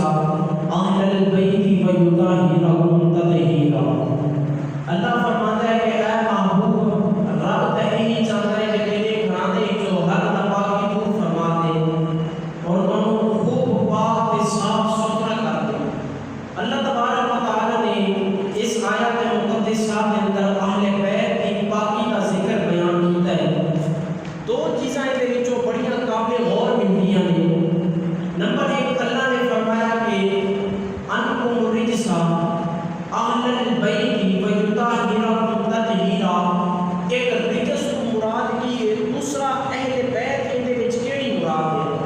اہل البیت ویطہرہم تطہیرا۔ اللہ فرماتا ہے کہ اے محبوب، رب تے ہی چاہتا ہے کہ تیرے گھرانے جو ہر ناپاکی دور فرما دے اور انہوں خوب پاک تے صاف ستھرا کر دے۔ اللہ تبارک و تعالی نے اس آیت مقدسہ کے اندر اہل بیت کی پاکی کا ذکر بیان کیتا ہے۔ دو چیزاں دے وچوں بڑیاں قابل غور ملدیاں نے۔ نمبر ایک، اللہ نے فرمایا کہ انکم رجسا اہل البیت ویطہرہم تطہیرا۔ ایک رجس کو مراد کی ہے، دوسرا اہل بیت ان دے وچ کیڑی مراد ہے؟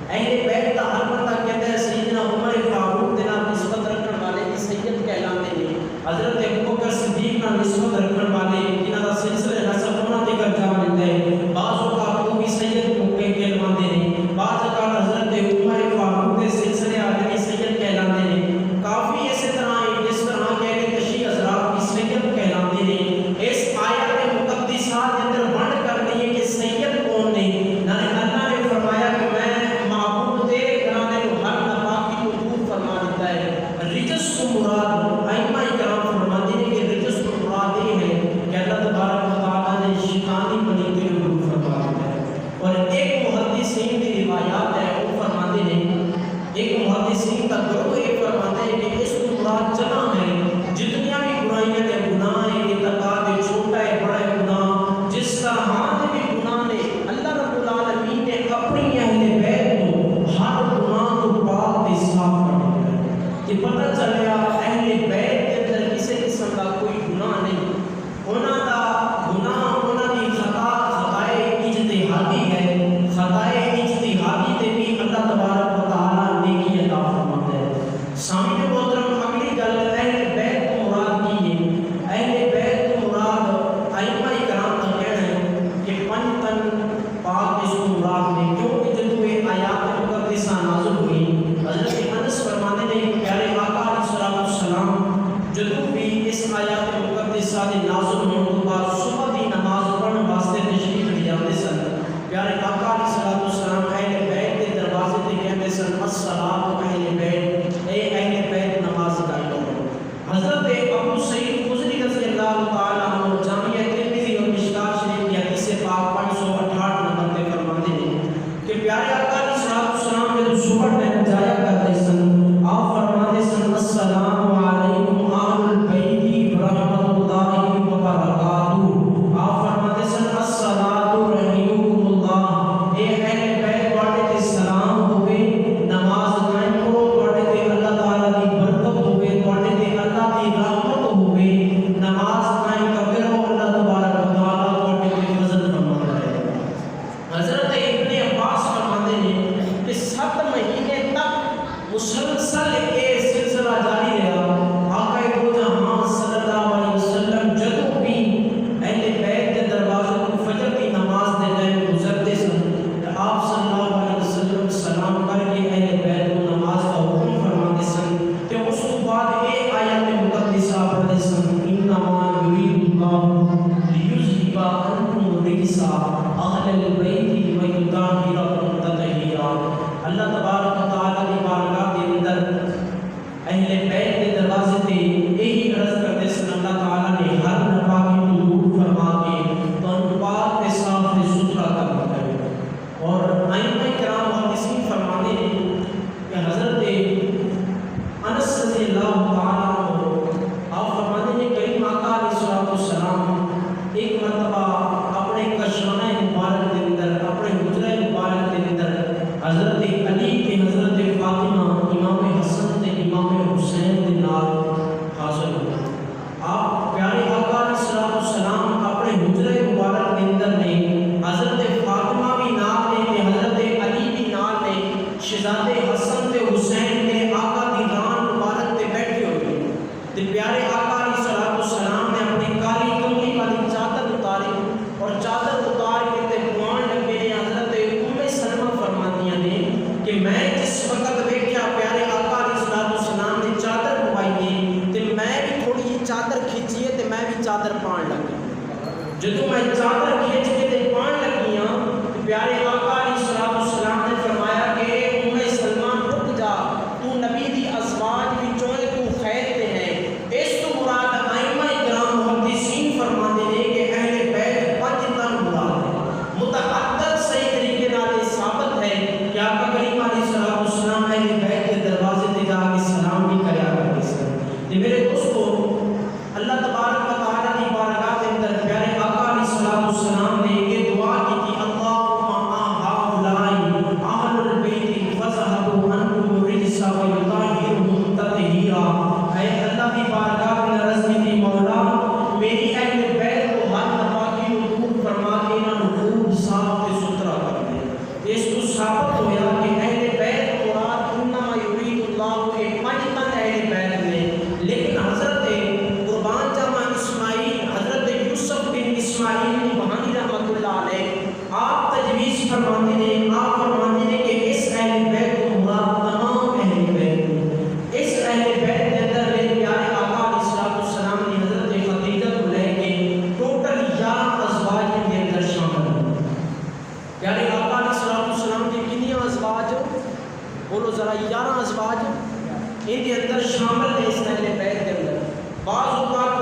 اہل بیت دا ہر بندہ کہتا ہے سیدنا عمر فاروق دے نال نسبت رکھن والے کی سید کہلاندے نے، حضرت ابوبکر صدیق نال نسبت رکھن والے جنہاں دا سلسلہ نسب انہاں دے کر جا ملدا ہے، بعض اوقات وہ بھی سید کو کہلاندے نے، بعض اوقات حضرت عمر فاروق دے سلسلے والے کی سید کہلاندے نے۔ کافی اسی طرح ہے جس طرح کہہ کے کشی حضرات کی سید کہلاندے نے۔ اس آیت مقدسہ کے اندر ونڈ کر دی ہے کہ سید کون نے۔ اللہ نے فرمایا کہ میں معبود تیرے گھرانے کو ہر ناپاکی کو دور فرما دیتا ہے۔ رجس کو مراد ائمہ کرام فرماتے ہیں کہ رجس کو مراد یہ ہے کہ اللہ تبارک و تعالیٰ نے شیطانی بنی کو دور فرما دیتا ہے۔ اور ایک محدثین کی روایات ہے، وہ فرماتے ہیں، ایک محدثین کا گروہ یہ فرماتے ہیں کہ اس کو مراد جمع ہے جتنیاں بھی برائیاں کے گناہ ہیں، اعتقاد چھوٹا ہے بڑا ہے گناہ، جس طرح بھی گناہ نے اللہ رب العالمین نے اپنی اہل بیت کو ہر گناہ کو پاک تے صاف کر دیا ہے۔ کہ پتہ چلیا اہل بیت کے اندر کسی قسم کا کوئی گناہ نہیں، انہاں دا گناہ انہاں دی خطائے اجتہادی ہے، خطائے اجتہادی تے بھی اللہ تبارک و تعالیٰ نیکی عطا فرماتا ہے۔ سامعین محترم، اگلی گل اہل بیت کو مراد کی ہے۔ اہل بیت کو مراد ائمہ کرام کا کہنا ہے کہ پنج تن پاک اس کو مراد نے، کیونکہ جب یہ آیات مقدسہ نازل ہوئی، حضرت انس فرماتے ہیں کہ پیارے آقا علیہ السلام جدوں بھی اس آیات مقدسہ کے نازل ہونے کے بعد صبح کی نماز پڑھنے واسطے تشریف لے جاتے سن۔ پیارے آقا علیہ السلام اہل بیت کے دروازے تے کہتے سن الصلاۃ اہل بیت، اے اہل بیت نماز ادا کرو۔ حضرت ابو سعید خدری رضی اللہ تعالیٰ عنہ جامعہ ترمذی اور مشکوٰۃ شریف کی حدیث پاک 568 نمبر پہ فرماتے ہیں کہ پیارے آقا علیہ السلام جب صبح ٹائم جایا کرتے سن، آپ فرماتے سن السلام علیکم اہل البیت ورحمۃ اللہ وبرکاتہ۔ آپ فرماتے سن الصلاۃ رحمکم اللہ، اے اہل بیت تواڈے تے سلام ہوے، نماز قائم کرو، تواڈے تے اللہ تعالیٰ دی برکت ہوے، تواڈے تے اللہ دی رحمت ہوے، نماز قائم کرتے رہو، اللہ تبارک و تعالیٰ تواڈے تے فضل فرماتا ہے۔ حضرت ابن عباس فرماتے ہیں کہ 7 مہینے تک مسلسل یہ سلسلہ جاری رہا۔ آقا دو جہاں صلی اللہ علیہ وسلم جدوں بھی اہل بیت کے دروازے کو فجر کی نماز دے ٹائم گزرتے سن، آپ صلی اللہ علیہ وسلم سلام کر کے اہل بیت کو نماز کا حکم فرماتے سن۔ کہ اس کے بعد یہ آیات مقدسہ پڑھتے سن، انما یرید اللہ لیذھب عنکم الرجس اہل البیت ویطہرکم تطہیرا۔ اللہ تبارک و تعالیٰ کی بارگاہ کے اندر اہل بیت کے دروازے تے یہی عرض کرتے سن، اللہ تعالیٰ نے ہر ناپاکی کو دور فرما کے تو پاک تے صاف تے ستھرا کر دیا ہے۔ اور ائمہ کرام محدثین فرماتے ہیں کہ حضرت انس رضی اللہ تعالیٰ عنہ آپ فرماتے ہیں کریم آقا علیہ السلام ایک مرتبہ اپنے کشانہ مبارک کے اندر، اپنے حجرہ مبارک کے اندر حضرت علی تے حضرت فاطمہ، امام حسن تے امام حسین کے نال حاضر ہوئے۔ آپ پیارے آقا علیہ السلام اپنے حجرہ مبارک کے اندر نے حضرت فاطمہ بھی نال نے تے حضرت علی بھی نال نے، شہزادے حسن تے حسین نے آقا دی ران مبارک تے بیٹھے ہوئے تے پیارے آقا علیہ السلام نے اپنی کالی کملی والی چادر اتاری اور چادر اتار کے تے پوان لگے نے۔ حضرت ام سلمہ فرماتی ہیں کہ میں جس وقت دیکھا پیارے آقا علیہ السلام نے چادر پوائی تے میں بھی تھوڑی جی چادر کھینچی ہے تے میں بھی چادر پان لگی۔ جدوں میں چادر کھینچ کے تے پان لگی ہاں، پیارے آقا علیہ السلام نے فرمایا کہ ام سلمہ رک جا، تو نبی دی 11 ازواج ان کے اندر شامل نے اس اہل بیت کے اندر. بعض اوقات